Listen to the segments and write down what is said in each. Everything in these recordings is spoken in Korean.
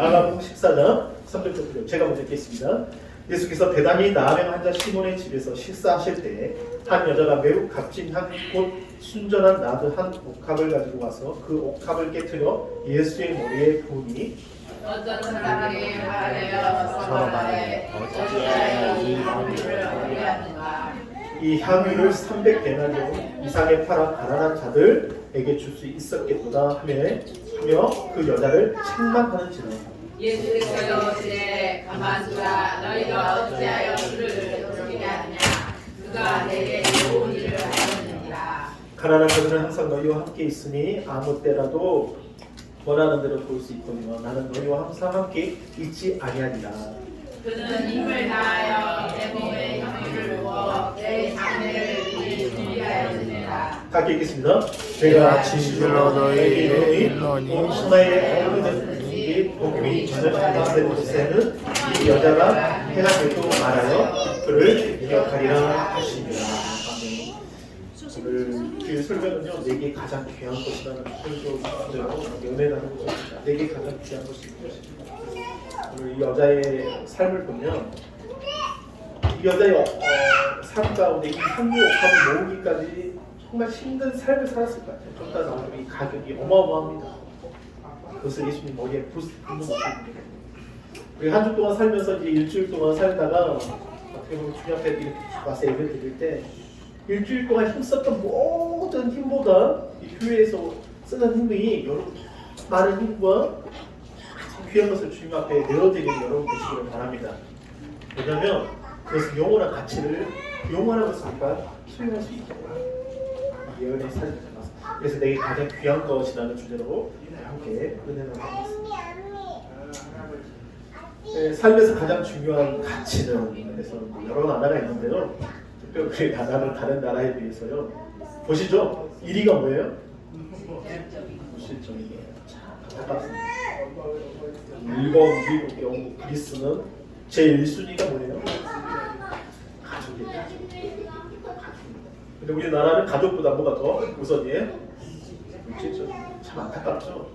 마가복음 14장 3절부터 제가 먼저 읽겠습니다. 예수께서 대단히 나병 환자 시몬의 집에서 식사하실 때 한 여자가 매우 값진 향 곧 순전한 나드 한 옥합을 가지고 와서 그 옥합을 깨뜨려 예수의 머리에 부으니 어떤 사람이 말하여 서로 말해 어찌하여 이 향유를 얻으려는가. 이 향유를 300데나리온 이상에 팔아 가난한 자들에게 줄 수 있었겠구나 하며 그 여자를 책망하는지라. 예수께서 이르시되 가만두라. 너희가 어찌하여 그를 돌리게 하느냐. 그가 내게 좋은 일을 하였느니라. 가난한 자들은 항상 너희와 함께 있으니 아무 때라도 원하는 대로 도울 수 있거니와 나는 너희와 항상 함께 있지 아니하리라. 그는 힘을 다하여 내 몸에 향유를 부어 내 장례를 준비하였느니라. 다 읽겠습니다. 내가 진실로 너희에게 이르노니 하나의 어른은 이 복음이 전해진다는 곳에는 이 여자가 해가 되고 말하여 그를 기억하리라 하시니라. 아멘. 오늘 그 설교는요, 내게 가장 귀한 것이라는 설교인데요, 연애를 하는 것입니다. 내게 가장 귀한 것이 무엇입니다. 오늘 이 여자의 삶을 보면 이 여자의 삶 가운데 이 향유 옥합을 모으기까지 정말 힘든 삶을 살았을 것 같아요. 좀 이따 나오는 이 가격이 어마어마합니다. 그것을 예수님 머리에 부는 모습입니다. 우리 한 주 동안 살면서 이제 일주일 동안 살다가 어떻게 보면 주님 앞에 이렇게 와서 예배 드릴 때 일주일 동안 힘썼던 모든 힘보다 이 교회에서 쓰는 힘이 여러분 많은 힘과 귀한 것을 주님 앞에 내어드리는 여러분 되시기를 바랍니다. 왜냐하면 그것은 영원한 가치를 영원한 것을 우리가 수용할 수 있겠다. 예언의 사실을 담아서. 그래서 내게 가장 귀한 것이라는 주제로 함께 은혜 나누겠습니다. 네, 삶에서 가장 중요한 가치는 그래서 여러 나라가 있는데요. 특별히 다른 나라에 비해서요. 보시죠. 1위가 뭐예요? 무실점이에요. 참 안타깝습니다. 일본, 미국, 영국, 그리스는 제1순위가 뭐예요? 가족이에요. 가족입니다. 근데 우리나라는 가족보다 뭐가 더 우선이에요? 물질적. 참 안타깝죠.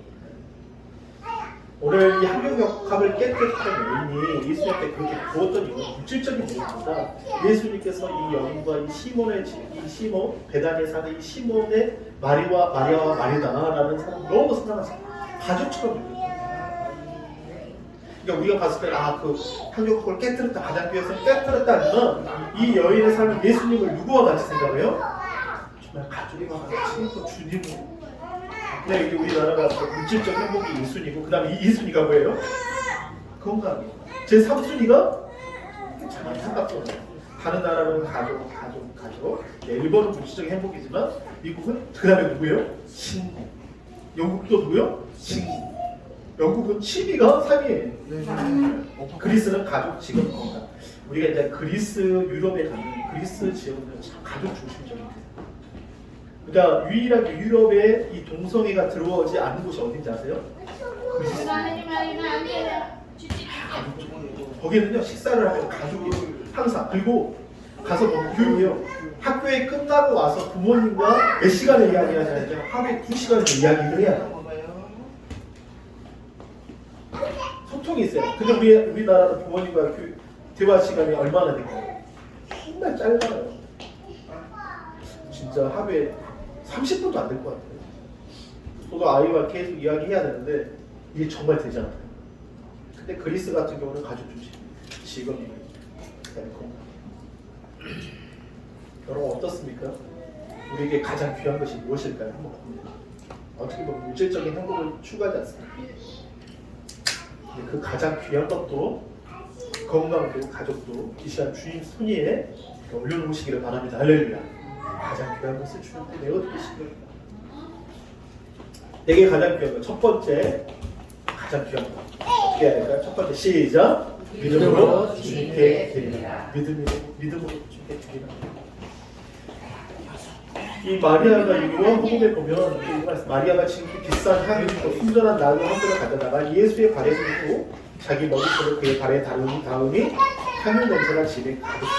오늘 이 향유역합을 깨뜨렸던 여인이 예수님께 그렇게 부었던 이유는 물질적인 이유보다 예수님께서 이 여인과 이 시몬의 이 시몬 베다니에 사는 이 시몬의 마리아와 마리다라는 사람 너무 사랑하세요. 가족처럼 여겼어요. 그러니까 우리가 봤을 때 그 향유역합을 깨뜨렸다 가장 귀해서 깨뜨렸다 하면 이 여인의 삶은 예수님을 누구와 같이 생각해요? 정말 가족과 같이 또 주님을. 네, 이게 우리나라가 물질적 행복이 1순위고 그 다음에 2순위가 뭐예요? 건강이에요. 제 3순위가 참 안타깝죠. 다른 나라는 가족. 네, 일본은 물질적 행복이지만 미국은 그 다음에 누구예요? 친구. 영국도 누구예요? 친구. 영국은 취미가 3위예요. 그리스는 가족, 직업, 건강. 우리가 이제 그리스, 유럽에 가면 그리스 지역은 참 가족 중심적입니다. 그러니까 유일하게 유럽에 이 동성애가 들어오지 않은 곳이 어딘지 아세요? 그리스. 거기는요 식사를 하면 가족이 항상 그리고 가서 뭐 교육이요. 학교에 끝나고 와서 부모님과 몇 시간을 이야기하잖아요. 하루에 2시간을 이야기를 해야 돼요. 소통이 있어요. 근데 우리나라는 부모님과 대화 시간이 얼마나 될까요? 정말 짧아요. 진짜 하루에 30분도 안 될 것 같아요. 저도 아이와 계속 이야기해야 되는데 이게 정말 되지 않아요. 근데 그리스 같은 경우는 가족 중심, 직업이 그다음에 건강. 여러분 어떻습니까? 우리에게 가장 귀한 것이 무엇일까요? 한번 봅니다. 어떻게 보면 물질적인 행복을 추구하지 않습니까? 근데 그 가장 귀한 것도 건강도 가족도 이 시간 주님 손위에 올려놓으시기를 바랍니다. 할렐루야. 가장 귀한 것을 주님께 내어드리시길. 내게 가장 귀한 것 첫 번째 가장 귀한 것 어떻게 해야 될까요? 첫 번째 시작. 믿음으로 주님께 드리라. 믿음으로 주님께 드리라. 이 마리아가 이 요한복음에 보면 마리아가 지금 비싼 향유로 순전한 나무 한 그릇 가져다가 예수의 발에 붓고 자기 머리털을 그의 발에 다루니 다음이 향유 냄새가 집에 가득합니다.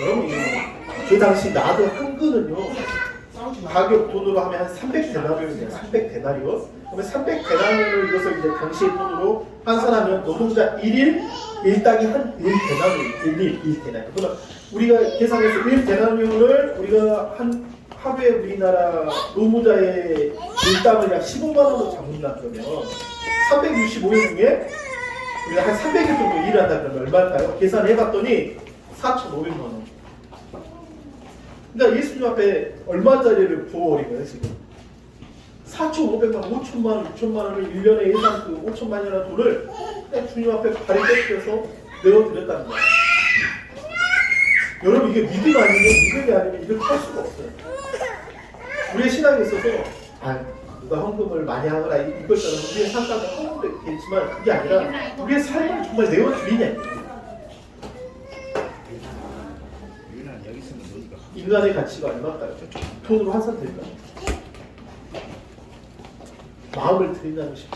여러분 그 당시 나도 한 그릇은요 가격 돈으로 하면 한 300데나리온이에요. 300데나리온. 그러면 300데나리온을 이것을 이제 당시의 돈으로 환산하면 노동자 1일 1당이 한 1데나리온, 1데나리온. 그러면 우리가 계산해서 1데나리온을 우리가 한 하루에 우리나라 노무자의 일당을 약 15만 원으로 잡는다 그러면 365일 중에 우리가 한 300일 정도 일을 한다 그러면 얼마일까요? 계산해봤더니 4,500만 원. 그러니까 예수님 앞에 얼마짜리를 부어버린 거예요 지금? 4,500만 원, 5천만 원, 6천만 원을 1년에 예산 그 5천만 원이라는 돈을 그냥 주님 앞에 발이 떼어서 내어드렸다는 거예요. 여러분 이게 믿음 아니면 믿음이 아니면 이렇게 할 수가 없어요. 우리의 신앙에 있어서 누가 헌금을 많이 하거나 이것처럼 우리의 상가가 헌금도 있겠지만 그게 아니라 우리의 삶을 정말 내어드리냐. 인간의 가치가 얼마일까요? 돈으로 환산될까요? 마음을 드린다는 것이죠.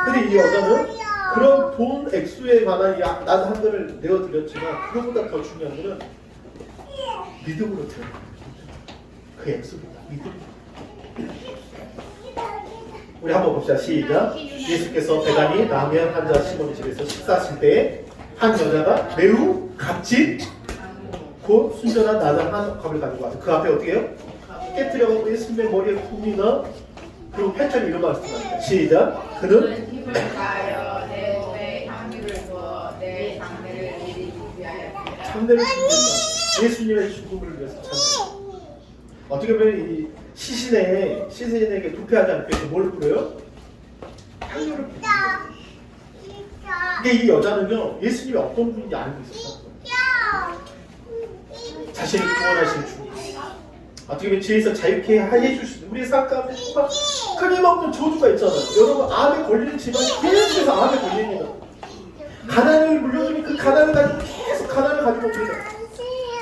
근데 이 여자는 그런 돈 액수에 관한 나도 한 번을 내어드렸지만 그것보다 더 중요한 것은 믿음으로 드려요. 그 액수보다 믿음. 우리 한번 봅시다. 시작. 예수께서 배단이 나면 환자 시몬의 집에서 식사하실 때에 한 여자가 매우 값진 곧 순전한 나단 한 컵을 가지고 와서 그 앞에 어떻게 해요? 깨뜨려가지고 예수님의 머리에 굽니다. 그리고 패턴이 이런 말씀합니다. 시작. 그는 힘을 다하여 내 몸에 향기를 부어 내 장례를 미리 준비하였습니다. 장례를 준비한다. 예수님의 죽음을 위해서 장례. 어떻게 보면 이 시신에게 도피하지 않기 위해서 뭘 뿌려요? 향료를 뿌립니다. 이게 이 여자는요 예수님이 어떤 분인지 알고 있었어요. 자신을 구원하실 주님. 어떻게 보면 죄에서 자유케 해주시는 우리의 삶 가운데 정말 끊임없는 저주가 있잖아요. 여러분 암에 걸리는 집안이 계속해서 암에 걸립니다. 가난을 물려주면 그 가난을 가지고 계속 가난을 가지고 옵니다.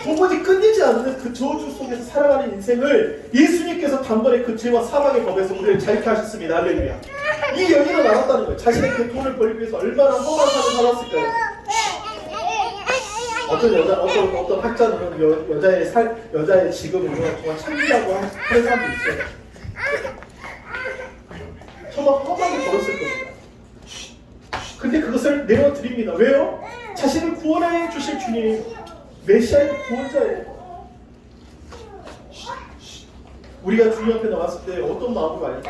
도무지 끊이지 않는 그 저주 속에서 살아가는 인생을 예수님께서 단번에 그 죄와 사망의 법에서 우리를 자유케 하셨습니다. 할렐루야. 이 여인은 알았다는 거예요. 자신의 그 돈을 벌기 위해서 얼마나 험한 삶을 살았을까요? 어떤 학자는 여자의 지금을 정말 참기라고 하는 사람도 있어요. 정말 험하게 벌었을 겁니다. 근데 그것을 내어드립니다. 왜요? 자신을 구원해 주실 주님, 메시아의 구원자예요. 우리가 주님 앞에 나왔을 때 어떤 마음으로 알죠?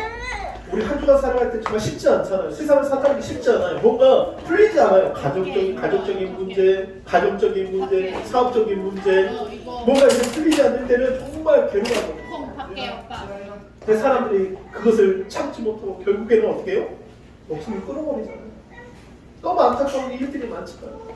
우리 한 주간 살아갈 때 정말 쉽지 않잖아요. 세상을 살아가기 쉽지 않아요. 뭔가 풀리지 않아요. 가족적인 문제, 가정적인 문제, 사업적인 문제, 뭔가 이제 풀리지 않는 때는 정말 괴로워하거든요. 근데 사람들이 그것을 참지 못하고 결국에는 어떻게 해요? 목숨을 끊어버리잖아요. 너무 안타까운 일들이 많지만.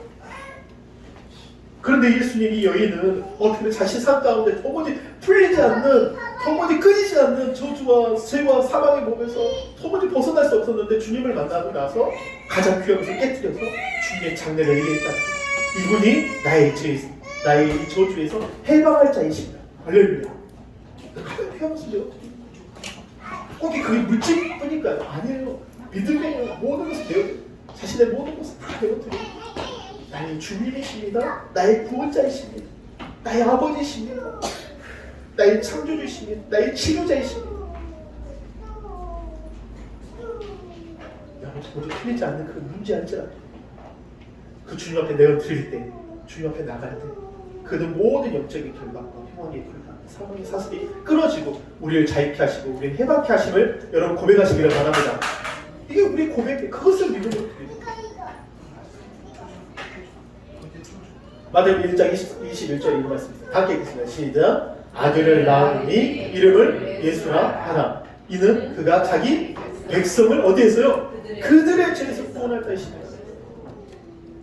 그런데 예수님 이 여인은 어떻게 자신 삶 가운데 도무지 풀리지 않는, 도무지 끊이지 않는 저주와 죄와 사망의 몸에서 도무지 벗어날 수 없었는데 주님을 만나고 나서 가장 귀한 것을 깨뜨려서 주님의 장례를 얘기했다. 이분이 나의 이 저주에서 해방할 자이십니다. 할렐루야. 가장 귀한 것을 어떻게 꼭 그게 물질뿐일까요? 아니에요. 믿음의 모든 것을 배워요. 자신의 모든 것을 다 배워드려요. 나의 주님이십니다. 나의 구원자이십니다. 나의 아버지이십니다. 나의 창조주이십니다. 나의 치료자이십니다. 여러분 도저히 풀리지 않는 그 문제 알지라 그 주님 앞에 내어드릴 때, 주님 앞에 나갈 때 그는 모든 영적인 결박과 평화의 결박, 사망의 사슬이 끊어지고 우리를 자유케 하시고 우리를 해방케 하심을 여러분 고백하시기를 바랍니다. 이게 우리 고백이에요. 그것을 믿음으로 드립니다. 마태복음 1장 21절에 이런 말씀입니다. 다 읽겠습니다. 시작. 아들을 낳으니 이름을 예수라 하나. 이는 그가 자기 백성을 어디에서요? 그들의 죄에서 구원할 것입니다.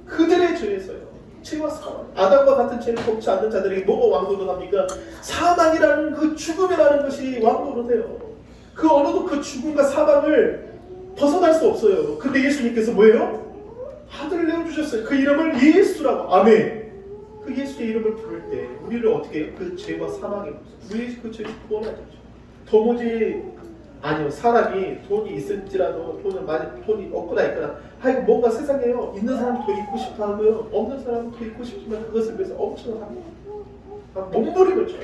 그들의 죄에서요. 죄와 사망. 아담과 같은 죄를 범치 않는 자들에게 뭐가 왕도로 갑니까? 사망이라는 그 죽음이라는 것이 왕도로 돼요. 그 어느도 그 죽음과 사망을 벗어날 수 없어요. 근데 예수님께서 뭐예요? 아들을 내어주셨어요. 그 이름을 예수라고. 아멘. 그 예수의 이름을 부를 때 우리를 어떻게 해요? 그 죄와 사망의 우리 그 죄에서 구원하죠. 도무지 아니요 사람이 돈이 있을지라도 돈이 없거나 있거나 하여간 뭔가 세상에요 있는 사람은 더 있고 싶어 하고요 없는 사람은 더 있고 싶지만 그것을 위해서 엄청 합니다. 몸부림을 쳐요.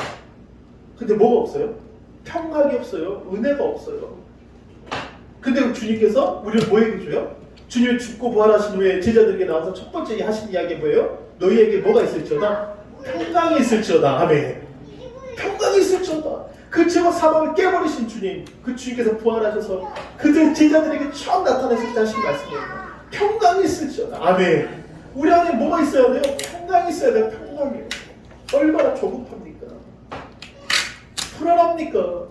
근데 뭐가 없어요? 평강이 없어요. 은혜가 없어요. 근데 주님께서 우리를 뭐에게 줘요? 주님이 죽고 부활하신 후에 제자들에게 나와서 첫 번째 하신 이야기 뭐예요? 너희에게 뭐가 있을지어다? 평강이 있을지어다. 아멘. 평강이 있을지어다. 그 죄와 사망을 깨버리신 주님, 그 주님께서 부활하셔서 그들 제자들에게 처음 나타나실 때 하신 말씀이에요. 평강이 있을지어다. 아멘. 우리 안에 뭐가 있어야 돼요? 평강이 있어야 돼요. 평강이. 얼마나 조급합니까? 불안합니까?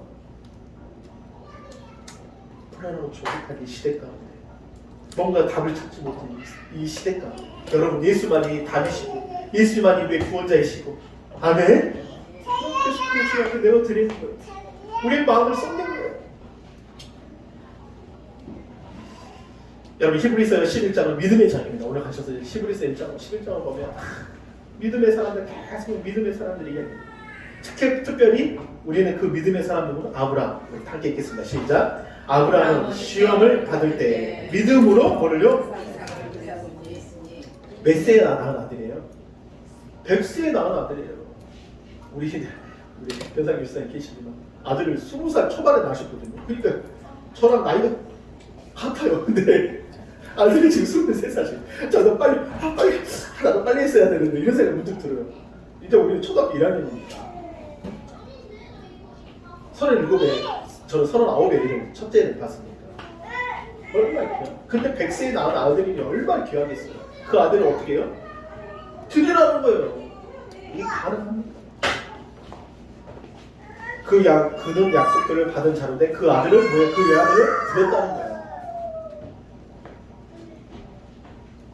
불안하고 조급한 이 시대 가운데 뭔가 답을 찾지 못한 이 시대 가운데 여러분, 예수만이 답이시고 예수만이 우리의 구원자이시고, 아멘. 그래서 그 주님 앞에 내어드리는 거예요. 우리의 마음을 쏟는 거예요. 여러분, 히브리서 11장은 믿음의 장입니다. 오늘 가셔서 히브리서 1장, 11장을 보면 믿음의 사람들, 계속 믿음의 사람들이 특별히 우리는 그 믿음의 사람 누구는 아브라함. 함께 읽겠습니다. 시작. 아브라함은 시험을 받을 때 믿음으로 뭐를요? 몇 세에 낳은 아들이에요? 100세에 낳은 아들이에요. 우리 변상 교사님 계시지만 아들을 20살 초반에 낳으셨거든요. 그러니까 저랑 나이가 같아요. 근데 아들이 지금 23살이에요. 저도 빨리 나도 빨리 했어야 되는데 이런 생각 문득 들어요. 이제 우리는 초등학교 1학년입니다. 37에 저는 39에 이런 첫째를 봤습니다. 얼마나 귀한. 근데 100세에 낳은 아들이 얼마나 귀하겠어요. 그 아들을 어떻게 해요? 드리라는 거예요. 이게 가능합니까? 그는 약속들을 받은 자인데 그 아들은 뭐예요? 그 외아들을 드렸다는 거예요.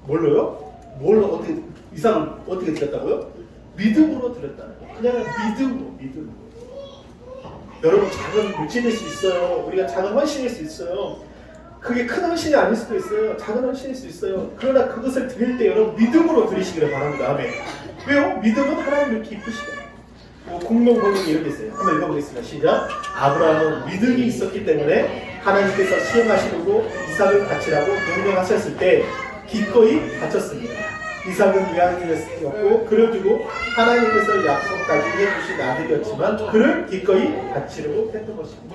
뭘로요? 어떻게 이상을 어떻게 드렸다고요? 믿음으로 드렸다는 거예요. 그냥 믿음으로. 여러분, 작은 물질일 수 있어요. 우리가 작은 헌신일 수 있어요. 그게 큰 헌신이 아닐 수도 있어요. 작은 헌신일 수 있어요. 그러나 그것을 드릴 때 여러분 믿음으로 드리시기를 바랍니다. 아멘. 왜요? 믿음은 하나님을 기쁘시게. 공동 번역이 이렇게 있어요. 한번 읽어보겠습니다. 시작. 아브라함은 믿음이 있었기 때문에 하나님께서 시험하시려고 이삭을 바치라고 명령하셨을 때 기꺼이 바쳤습니다. 이삭은 외아들이었고 그를 두고 하나님께서 약속까지 해주신 아들이었지만 그를 기꺼이 바치려고 했던 것입니다.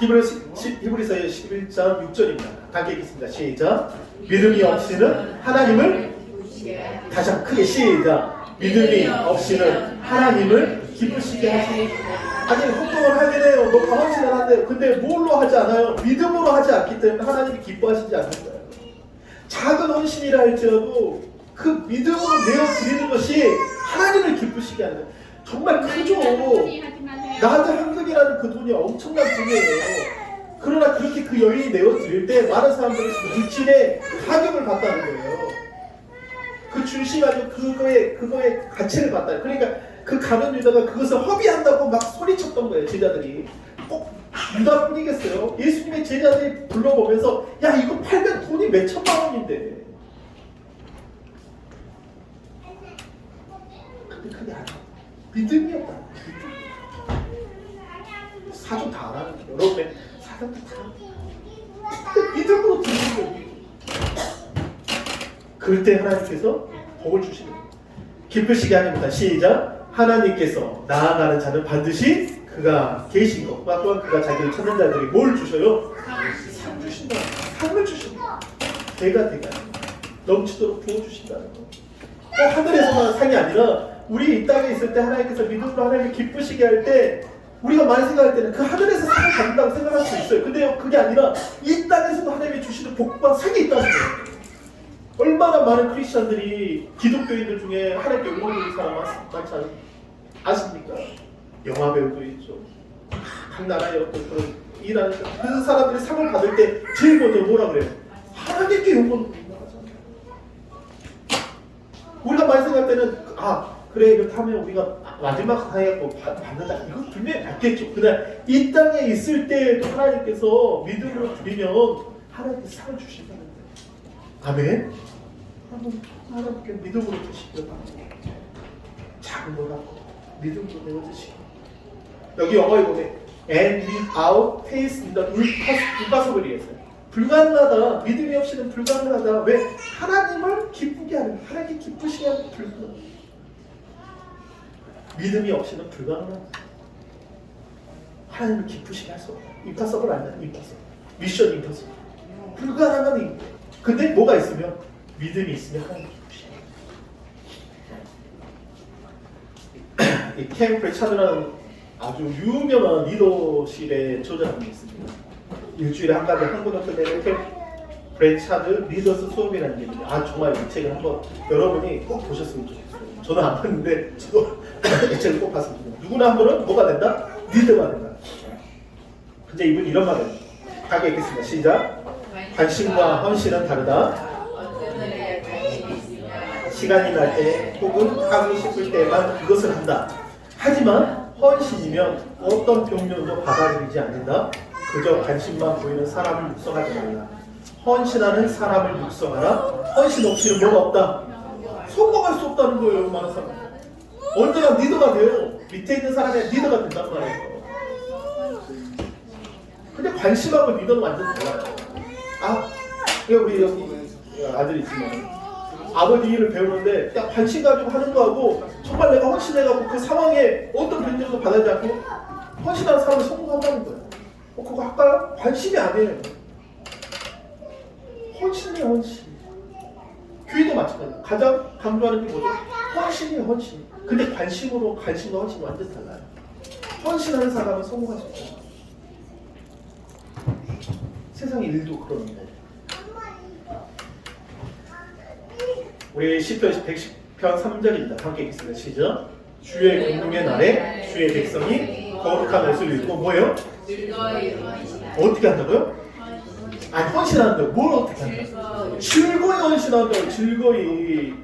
히브리서의 11장 6절입니다. 함께 읽겠습니다. 시작. 믿음이 없이는 하나님을 다시 한번 크게 시작. 믿음이 없이는 하나님을 기쁘시게 하시니. 아니, 헌금을 하긴 해요. 뭐 헌신을 한대요. 근데 뭘로 하지 않아요? 믿음으로 하지 않기 때문에 하나님이 기뻐하시지 않는 거예요. 작은 헌신이라 할지라도 그 믿음으로 내어드리는 것이 하나님을 기쁘시게 하는 거예요. 정말 크죠. 나한테 헌금이라는 그 돈이 엄청난 돈이에요. 그러나 그렇게 그 여인이 내어드릴 때 많은 사람들이 물질의 가격을 받다는 거예요. 그 중심하고 그거의 가치를 받다. 그러니까 그 가룟 유다가 그것을 허비한다고 막 소리쳤던 거예요. 제자들이. 꼭 유다뿐이겠어요? 예수님의 제자들이 불러보면서 야, 이거 팔면 돈이 몇 천만 원인데. 근데 그게 아니야. 믿음이었다. 사조 다 알아요. 여러분의 사람도 다 믿음으로 드리는 거예요. 그럴 때 하나님께서 복을 주시는 거예요. 기쁘시게 하십니다. 시작. 하나님께서 나아가는 자는 반드시 그가 계신 것과 또한 그가 자기를 찾는 자들이 뭘 주셔요? 상 주신다. 상을 주신다. 대가 넘치도록 부어주신다는 거. 하늘에서만 상이 아니라 우리 이 땅에 있을 때 하나님께서 믿음으로 하나님을 기쁘시게 할 때 우리가 많이 생각할 때는 그 하늘에서 상을 받는다고 생각할 수 있어요. 근데 그게 아니라 이 땅에서도 하나님이 주시는 복과 상이 있다는 거예요. 얼마나 많은 크리스천들이 기독교인들 중에 하나님께 응원하는 사람 많지 아십니까? 영화 배우도 있죠. 각 나라의 어떤 그런 일하는 그 사람들이 상을 받을 때 제일 먼저 뭐라 그래요? 하나님께 영광을 올라가잖아요. 우리가 많이 생각할 때는 그래, 이렇게 하면 우리가 마지막 상해갖고 받는다. 이거 분명히 받겠죠. 그러나 이 땅에 있을 때에도 하나님께서 믿음으로 드리면 하나님께서 상을 주신다는 거예요. 아멘. 하나님께 믿음으로 드시길 바랍니다. 작은 거라고 믿음으로 내어주시고. 여기 영어에 보면 and without faith in the impossible 했어요. 불가능하다. 믿음이 없이는 불가능하다. 왜? 하나님을 기쁘게 하는, 하나님 기쁘시게 하는 불가능. 믿음이 없이는 불가능하다. 하나님을 기쁘시게 할 수 없다. 임파서블 아니야. 임파서블. 미션 임파서블. 불가능한 일. 근데 뭐가 있으면 믿음이 있으면 하나님 기쁘시게. 이 캠 프레차드라는 아주 유명한 리더십의 저자분이 있습니다. 일주일에 한 가지 한 권을 끝내는 캠 프레차드 리더스 수업이라는 게 있는데 정말 이 책을 한번 여러분이 꼭 보셨으면 좋겠어요. 저는 안 봤는데 저도 이 책을 꼭 봤으면 좋겠어요. 누구나 한 번은 뭐가 된다? 리더가 된다. 근데 이분이 이런 말을 하게 했겠습니다. 시작. 관심과 헌신은 다르다. 시간이 날 때 혹은 하고 싶을 때만 그것을 한다. 하지만 헌신이면 어떤 병력도 받아들이지 않는다. 그저 관심만 보이는 사람을 육성하지 말라. 헌신하는 사람을 육성하라. 헌신 없이는 뭐가 없다. 성공할 수 없다는 거예요. 많은 사람. 언제나 리더가 돼요. 밑에 있는 사람의 리더가 된단 말이에요. 근데 관심하고 리더는 완전 달라요. 우리 여기 아들이 있으면 아버지 일을 배우는데 그냥 관심 가지고 하는 거하고 정말 내가 헌신해가지고 그 상황에 어떤 변경도 받아지 않고 헌신하는 사람을 성공한다는 거예요. 그거 할까요? 관심이 아니에요. 헌신이에요, 헌신. 교회도 마찬가지예요. 가장 강조하는 게 뭐죠? 헌신이에요, 헌신. 근데 관심과 헌신이 완전 달라요. 헌신하는 사람은 성공할 수 있어요. 세상의 일도 그런 거예요. 우리 시편 110편 3절입니다. 함께 읽겠습니다. 시작. 주의 공동의 날에 주의 백성이 거룩한 옷을 입고 뭐예요? 어떻게 한다고요? 헌신한다고. 뭘 어떻게 한다고? 즐거이 헌신한다고. 즐거이.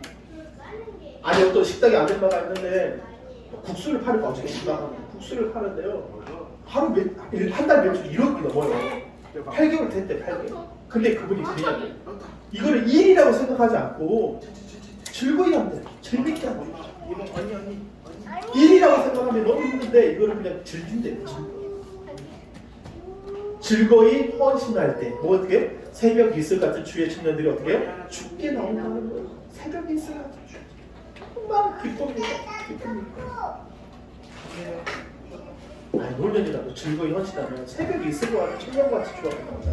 어떤 식당에 아줌마가 있는데 국수를 파니까 어저께 국수를 파는데요. 하루 한 달 매출 1억이 넘어요. 8개월 됐대. 8개월. 근데 그분이 그냥 이거를 일이라고 생각하지 않고 즐거이 한대. 재밌게 한대. 일이라고 생각하면 너무 힘든데 이거를 그냥 즐긴대. 즐거이 헌신할 때 뭐 어떻게? 새벽 이슬 같은 주의 청년들이 어떻게 해요? 죽게 나온다는 거예요. 새벽 이슬 같은 주. 정말 기쁩니다. 놀면이라도 즐거이 헌신하면 새벽 이슬과 같은 청년과 같이 좋아한다.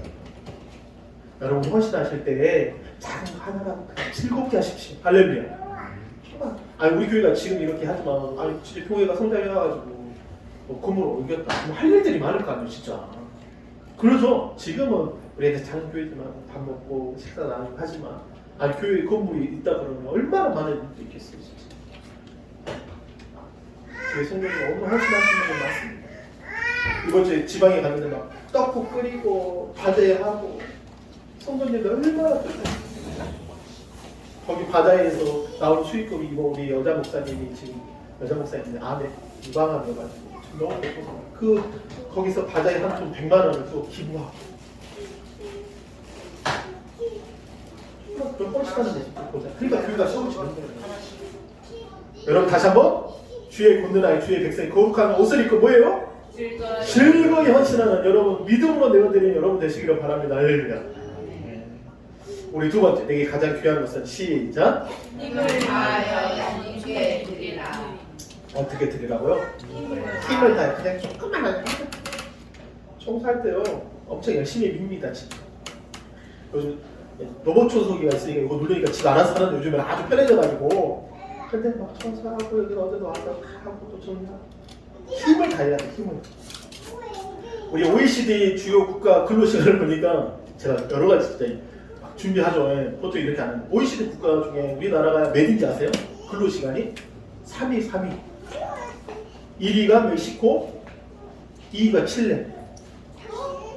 여러분 헌신하실 때 작은 거 하나라도 그냥 즐겁게 하십시오. 할렐루야. 우리 교회가 지금 이렇게 하지만 진짜 교회가 성장해가지고 건물을 옮겼다. 할 일들이 많을 거 아니에요, 진짜. 그러죠. 지금은 우리 애들 작은 교회지만 밥 먹고 식사 나누고 하지만 교회 건물이 있다 그러면 얼마나 많은 일도 있겠어요, 진짜. 교회 성령이 너무 헌신하시는 분 많습니다. 이번 주에 지방에 갔는데 막 떡국 끓이고 바제하고 성도님들 얼마나 거기 바다에서 나온 수익금이 우리 여자 목사님이 지금 여자 목사님인데 아내 유방암이어가지고 너무 예뻐서 거기서 바다에 한 통 100만 원을 또 기부하고 그런 헌신하는 모습 보자. 그러니까 교회가 세워지는 거예요. 여러분 다시 한번 주의 곤드나이 주의 백성이 거룩한 옷을 입고 뭐예요? 즐거이 헌신하는 여러분 믿음으로 내어드리는 여러분 되시기를 바랍니다. 할렐루야. 우리 두 번째 내게 가장 귀한 것은 시작. 힘을 다하여 주님께 드리라. 어떻게 드리라고요? 힘을 다해 그냥 조금만 하면 청소할 때요 엄청 열심히 밉니다 진짜. 요즘 로봇 청소기가 있으니까 이거 누르니까 집 알아서 하는 요즘은 아주 편해져가지고 근데 막 청소하고 여기 어제도 와서 하고 또 정리하고 힘을 다해야 돼. 힘을. 우리 OECD 주요 국가 근로시간을 보니까 제가 여러 가지 진짜 준비하죠. 보통 이렇게 안 합니다. OECD 국가 중에 우리나라가 몇인지 아세요? 근로시간이 3위. 1위가 멕시코, 2위가 칠레.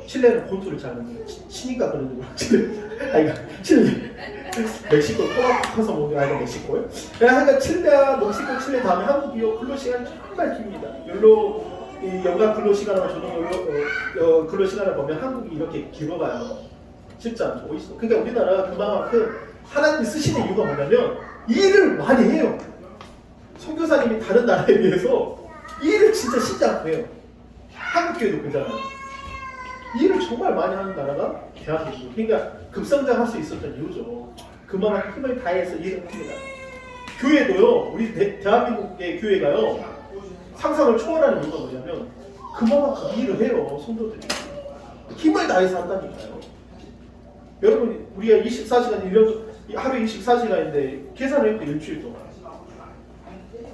칠레는 골프를 잘하는 거예요. 치니까 그러는 거예요. 칠레. 멕시코 커서 먹는 아이가 멕시코예요. 그러니까 칠레와 멕시코, 칠레 다음에 한국이요. 근로시간이 정말 깁니다. 별로 이 연간 근로시간과 조정 근로시간을 보면 한국이 이렇게 길어가요. 쉽지 않죠. 그러니까 우리나라가 그만큼 하나님이 쓰시는 이유가 뭐냐면 일을 많이 해요. 선교사님이 다른 나라에 비해서 일을 진짜 쉬지 않고 해요. 한국 교회도 그잖아요. 일을 정말 많이 하는 나라가 대한민국. 그러니까 급성장할 수 있었던 이유죠. 그만큼 힘을 다해서 일을 합니다. 교회도요. 우리 대한민국의 교회가요. 상상을 초월하는 이유가 뭐냐면 그만큼 그 일을 해요, 성도들이. 힘을 다해서 한다니까요. 여러분, 우리가 24시간, 1년, 하루에 24시간인데, 계산을 해도 일주일 동안.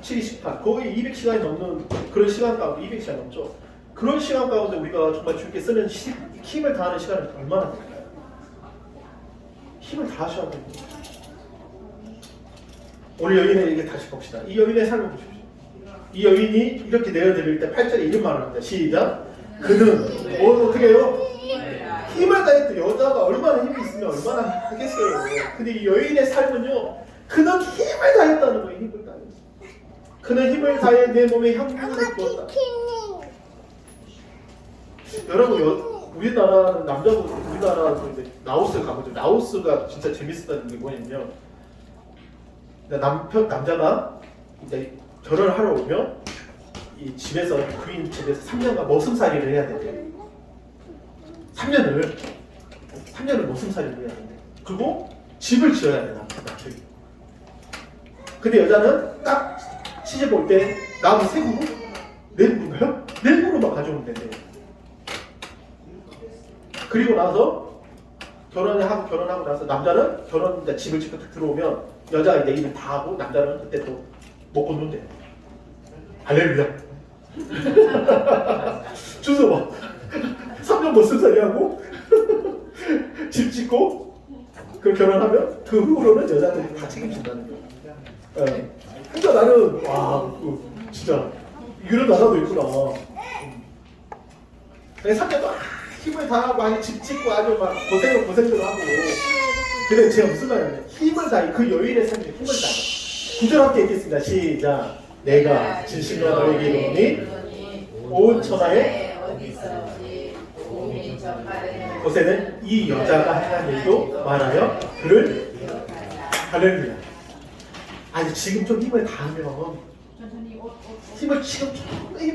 7, 28, 거의 200시간이 넘는 그런 시간 가운데, 200시간 넘죠. 그런 시간 가운데 우리가 정말 주께 쓰는 힘을 다하는 시간이 얼마나 될까요? 힘을 다하셔야 됩니다. 오늘 여인에게 다시 봅시다. 이 여인의 삶을 보십시오. 이 여인이 이렇게 내어드릴 때 8절에 이런 말을 합니다. 시작. 그는 어떻게 해요? 힘을 다했던 여자가 얼마나 힘이 있으면 얼마나 하겠어요. 근데 이 여인의 삶은요, 그는 힘을 다했다는 거예요. 힘을 다했어. 그는 힘을 다해 내 몸에 향기를 부었다. 여러분, 우리나라는 남자분, 우리나라 라오스 가보죠. 라오스가 진짜 재밌었다는 게 뭐냐면요, 남자가 이제 결혼을 하러 오면 이 집에서, 부인 집에서 3년간 머슴살이를 해야 된대요. 3년을 머슴살이를 해야 된대. 그리고 집을 지어야 돼, 남편이. 근데 여자는 딱 시집 올 때 나무 3그루? 4그루인가요? 4그루만 가져오면 된대요. 그리고 나서 결혼하고 나서 남자는 이제 집을 짓고 들어오면 여자가 이제 일을 다 하고 남자는 그때 또 먹고 논대. 할렐루야. 주소 봐. 3년 머슴살이 하고 집 짓고 그 결혼하면 그 후로는 여자들이 다 책임진다는 거예요. 네. 그러니까 나는 와, 진짜 이런 나라도 있구나. 3년도 힘을 다하고 아니 집 짓고 아주 막 고생을 하고. 근데 제가 무슨 말이냐면 힘을 다해, 그 여인의 삶에 힘을 다해. 9절 함께 읽겠습니다. 시작. 내가 진실로 너에게 이르노니 온 천하에 곳에는 이 여자가 행한 일도 말하여 그를 할렐루야. 아니 지금 좀 힘을 다하면 힘을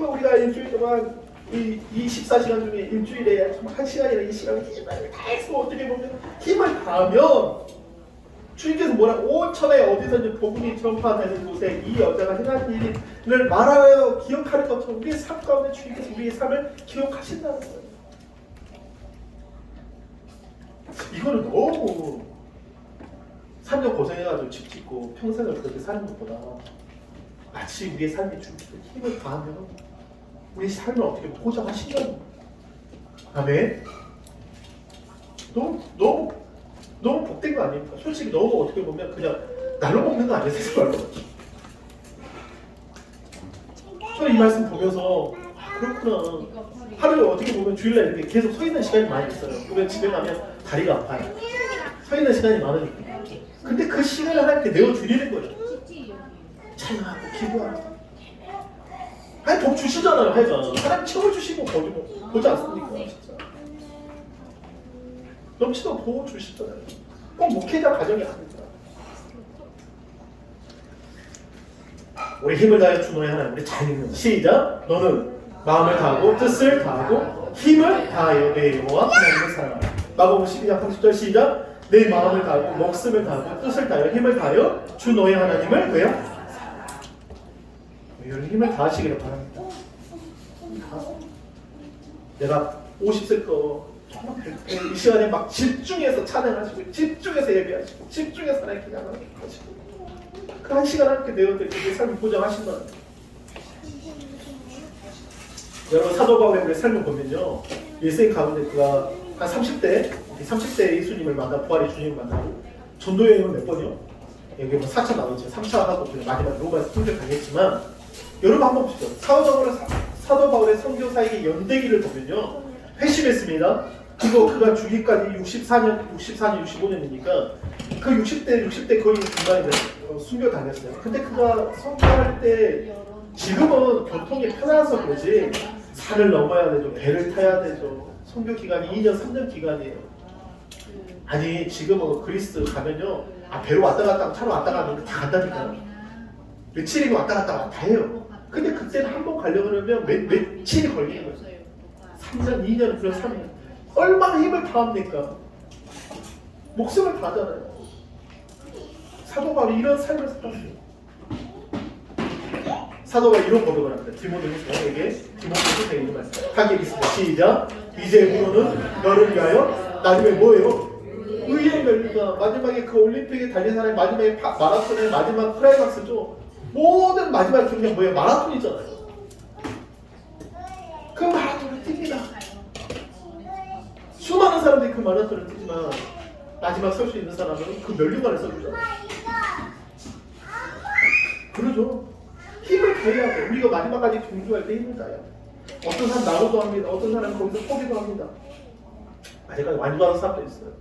우리가 일주일 동안 이 24시간 중에 일주일에 정말 1시간이나 2시간 힘을 다해서 어떻게 보면 힘을 다하면 주님께서 뭐라, 온 천하에 어디서든 복음이 전파되는 곳에 이 여자가 행한 일을 말하여 기억하는 것처럼 우리의 삶 가운데 주님께서 우리의 삶을 기억하신다는 거예요. 이거는 너무 3년 고생해가지고 집 짓고 평생을 그렇게 사는 것보다 마치 우리의 삶에 주님께서 힘을 다하면 우리 삶을 어떻게 보장하신다는 거예요. 아멘. 너무 복된 거 아닙니까? 솔직히 너무 어떻게 보면 그냥 날로 먹는 거 아니에요, 세상말로. 저는 이 말씀 보면서 그렇구나. 하루에 어떻게 보면 주일날 이렇게 계속 서 있는 시간이 많이 있어요. 그러면 집에 가면 다리가 아파요. 서 있는 시간이 많으니까. 근데 그 시간을 하나님께 내어드리는 거죠. 찬양하고 기도하고. 아니 복 주시잖아요, 하여간. 하나님 채워주시고 보지 않습니까? 진짜. 넘치도록 복 주시잖아요. 꼭 목회자 가정이 아닙니다. 우리 힘을 다해 주 너의 하나님, 우리 잘 읽는 시작. 너는 마음을 다하고 뜻을 다하고 힘을 다하여 내 여호와 하나님을 사랑하라. 마가복음 12장 30절 시작. 내 마음을 다하고 목숨을 다하고 뜻을 다하여 힘을 다하여 주 너의 하나님을 왜요? 이런 힘을 다하시기를 바랍니다. 내가 50세 거 정말 이 시간에 막 집중해서 찬양하시고 집중해서 예배하시고 집중해서 하나님께 기도하시고 그 한 시간 함께 내어드리고 내 삶을 보장하신다는 거예요. 여러분 사도 바울의 우리 삶을 보면요, 일생 가운데 그가 한 30대 예수님을 만나, 부활의 주님을 만나고 전도 여행을 몇 번이요? 여기 뭐 4차 나오죠. 3차 하고 마지막 로마에서 통제 당했지만 여러분 한번 보시죠. 사도 바울의 선교사에게 연대기를 보면요, 회심했습니다. 그가 죽기까지 65년이니까 그 60대 거의 중반에 순교 당했어요. 근데 그가 선교할 때 지금은 교통이 편해서 그러지 산을 넘어야 되죠. 배를 타야 되죠. 선교 기간이 2년, 3년 기간이에요. 아니 지금은 그리스 가면요, 배로 왔다 갔다 차로 왔다 가면 다 간다니까요. 며칠이고 왔다 갔다 다 해요. 근데 그때는 한 번 가려고 그러면 며칠이 걸리는 거예요. 3년, 2년, 그런 3년. 얼마나 힘을 다합니까? 목숨을 다하잖아요. 사도 바울이 이런 삶을 살았어요. 사도가 이런 고백을 합니다. 디모데후서에게 이런 말씀. 하게 있습니다. 시작. 이제부로는 너를 위하여 나중에 뭐예요? 의의 멸류가 마지막에 그 올림픽에 달린 사람이 마지막에 마라톤의 마지막 클라이막스죠. 모든 마지막 경기가 뭐예요? 마라톤이잖아요. 그 마라톤을 뜁니다. 수많은 사람들이 그 마라톤을 뛰지만 마지막 설 수 있는 사람은 그 멸류관을 써주잖아요. 그러죠. 힘을 다해야 돼. 우리가 마지막까지 경주할 때 힘을 다해야 돼. 어떤 사람 나로도 합니다. 어떤 사람은 거기서 포기도 합니다. 아직까지 완주하는 사람도 있어요.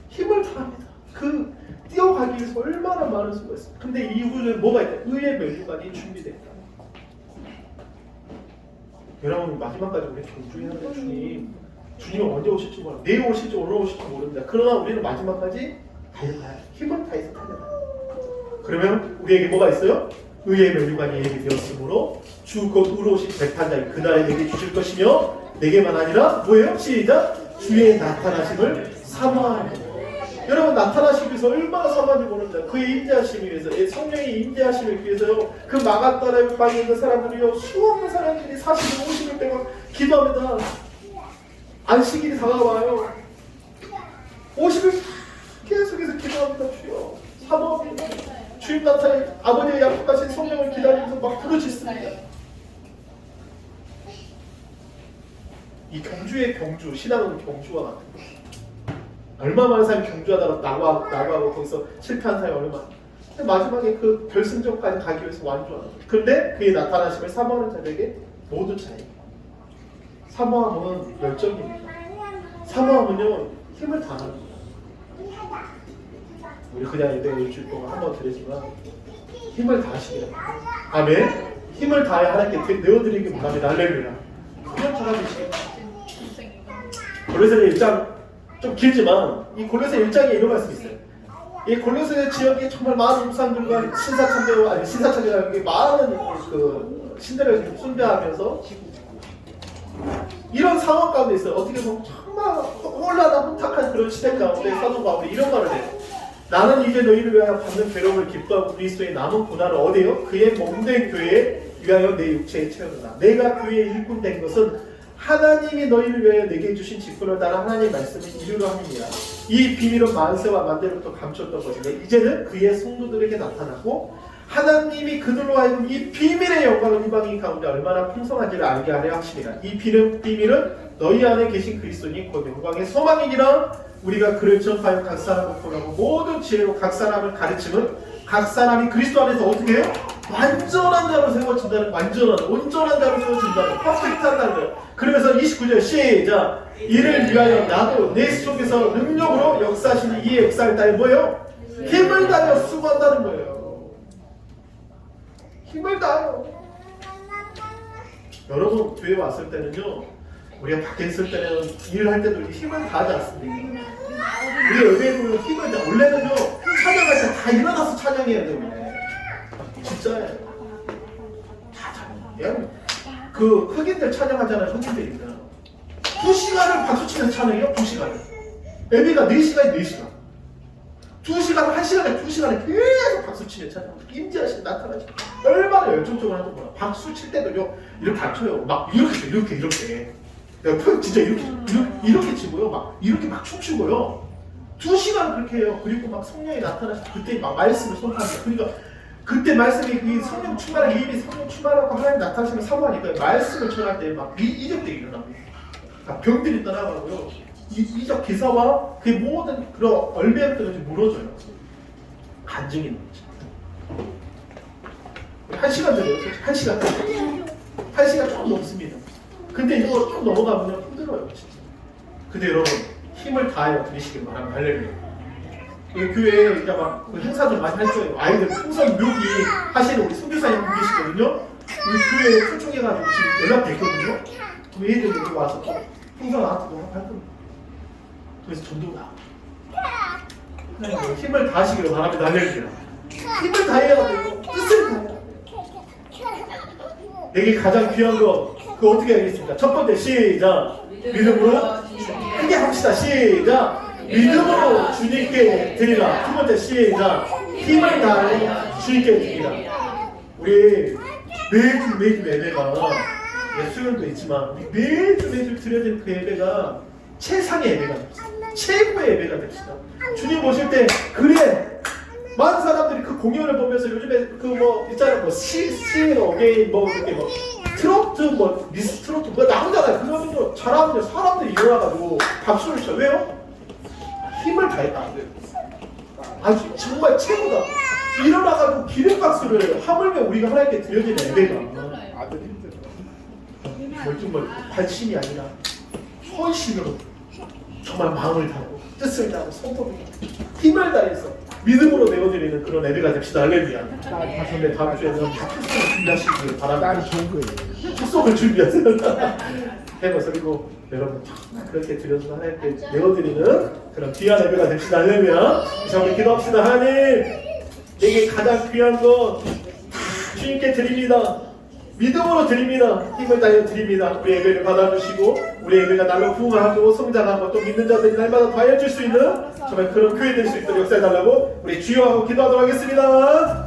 힘을 다합니다. 그 뛰어가기 위해서 얼마나 많은 수가 있어요. 근데 이후에 뭐가 있다? 의의 멸류관이 준비됐다. 여러분 마지막까지 우리 경주해야 돼. 주님은 언제 오실지 몰라. 내일 오실지 오늘 오실지 모릅니다. 그러나 우리는 마지막까지 달려가야 힘을 다해서 달려가야. 그러면 우리에게 뭐가 있어요? 의의 멸류관이 예비되었으므로 주 곧 의로우신 재판장이 그날에 내게 주실 것이며 내게만 아니라 뭐예요? 시작! 주의 나타나심을 사모하는. 여러분 나타나시기 위해서 얼마나 사모한지 모릅니다. 그의 임재하심을 위해서, 성령의 임재하심을 위해서요. 그 마가다라 방에 있는 사람들이요, 수없는 사람들이 40일 50일 동안 기도합니다. 안식일이 다가와요. 50일 계속해서 기도합니다. 주여 사모합니다. 주님 나타내 아버지의 약속하신 성령을 기다리면서 막 부르짖습니다. 이 경주의 경주, 신앙은 경주와 같은 거예요. 얼마 많은 사람이 경주하다가 나고하고 거기서 실패한 사람이 얼마나. 근데 마지막에 그 결승전까지 가기 위해서 완주하는 거예요. 그런데 그의 나타나심을 사모하는 자들에게 모두 차이. 사모함은 열정입니다. 사모함은요 힘을 다하는 거예요. 우리 그냥 이대 일주일 동안 한번 드리지만 힘을 다하시기를 바랍니다. 아멘. 힘을 다해 하나님께 내어드리기 바랍니다. 할렐루야. 그냥 잘하시기 골로새 1장 좀 길지만 이 골로새 1장에 이런 말씀이 있어요. 이 골로새 지역에 정말 많은 묵상들과 신사참배가 많은 그 신들을 숭배하면서 이런 상황 가운데 있어요. 어떻게 보면 정말 혼란한 혼탁한 그런 시대 가운데 사도 바울이 이런 말을 해요. 나는 이제 너희를 위하여 받는 괴로움을 기뻐하고 그리스도의 남은 고난을 어디에요? 그의 몸된 교회에 위하여 내 육체에 채우노라. 내가 교회의 일꾼 된 것은 하나님이 너희를 위하여 내게 주신 직분을 따라 하나님의 말씀을 이루려 함이니라. 이 비밀은 만세와 만대로부터 감췄던 것인데 이제는 그의 성도들에게 나타나고 하나님이 그들로 하여금 이 비밀의 영광을 이방인 가운데 얼마나 풍성한지를 알게 하려 하심이라. 이 비밀은 너희 안에 계신 그리스도니 곧 영광의 소망이니라. 우리가 그를 전파하여 각 사람을 보라고 모든 지혜로 각 사람을 가르치면 각 사람이 그리스도 안에서 어떻게 해요? 완전한 자로 세워진다는, 온전한 자로 세워진다는, 퍼펙트한다는 거예요. 그러면서 29절 시작! 이를 위하여 나도 내 속에서 능력으로 역사하시는 이 역사를 따위 뭐예요? 힘을 다하여 수고한다는 거예요. 힘을 다하여. 여러분 교회 왔을 때는요, 우리가 밖에 있을 때는 일을 할 때도 힘을 다하지 않습니까? 우리 예배는 힘을 다. 원래는요 찬양할 때 다 일어나서 찬양해야 돼요. 진짜예요. 다 찬양. 그 흑인들 찬양하잖아요. 흑인들이니까 2시간을 박수치면서 찬양해요. 2시간을. 예배가 4시간이 4시간. 2시간, 1시간에 2시간에 계속 박수치면서 찬양합니다. 임재하신 나타나시. 얼마나 열정적으로 하는 거야. 박수 칠 때도요 이렇게 안 쳐요. 막 이렇게. 진짜 이렇게 치고요. 막 이렇게 막 춤추고요. 2시간 그렇게 해요. 그리고 막 성령이 나타나서 그때 막 말씀을 선포합니다. 그러니까 그때 말씀이 이 성령 충만한 이미 성령 충만하고 하나님 나타나시면 사모하니까 말씀을 전할 때 막 이적들이 일어납니다. 병들이 떠나가고요. 이적 기사와 그 모든 그런 얼매들이 무너져요. 간증이 나오죠. 1시간 전에요. 1시간 조금 넘습니다. 근데 이거 좀 넘어가면 힘들어요, 진짜. 근데 여러분 힘을 다하여 드리시길 바랍니다. 할렐루야. 교회에 이제 막 행사들 많이 할 거예요. 아이들 풍선 묘기 하시는 우리 선교사님 계시거든요. 우리 교회에 초청해가지고 지금 연락됐거든요. 그럼 애들 여기 와서 풍선 아트도 할 겁니다. 그래서 전도가 힘을 다하시기를 바랍니다. 할렐루야. 힘을 다해야 돼요. 뜻을 다해요. 내게 가장 귀한 거 그거 어떻게 하겠습니까? 첫 번째 시작! 믿음으로 크게 합시다. 시작! 믿음으로 주님께 드리라. 두 번째 시작! 힘을 다하여 주님께 드리라. 우리 매주 예배가 수요일도 있지만 매주 드려진 그 예배가 최상의 예배가 됩시다. 최고의 예배가 됩시다. 주님 오실 때 그래 많은 사람들이 그 공연을 보면서 요즘에 그 뭐 있잖아요 뭐 어게인 뭐 이렇게 뭐 트로트 뭐 미스 트로트 뭐 나오잖아요. 그러면 잘하면 사람들이 일어나가지고 박수를 쳐. 왜요? 힘을 다했다. 아주 정말 최고다. 일어나가지고 기름박수를 하물며 우리가 하나님께 드려지는 예배가 정말 관심이 아니라 헌신으로 정말 마음을 다하고 뜻을 다하고 손톱을 힘을 다해서 믿음으로 내어드리는 그런 예배가 됩시다. 할렐루야. 근데 다음 주에는 축복을 준비하시길 바랍니다. 축복을 준비하세요. 해봐서 그리고 여러분 그렇게 드려서 하나님께 내어드리는 그런 귀한 예배가 됩시다. 할렐루야. 자 우리 기도합시다. 하나님 내게 가장 귀한 건 주님께 드립니다. 믿음으로 드립니다. 힘을 다해 드립니다. 우리 예배를 받아주시고 우리 예배가 날로 부흥하고 성장하고 또 믿는 자들이 날마다 더해줄 수 있는 정말 그런 교회 될 수 있도록 역사해달라고 우리 주여하고 기도하도록 하겠습니다.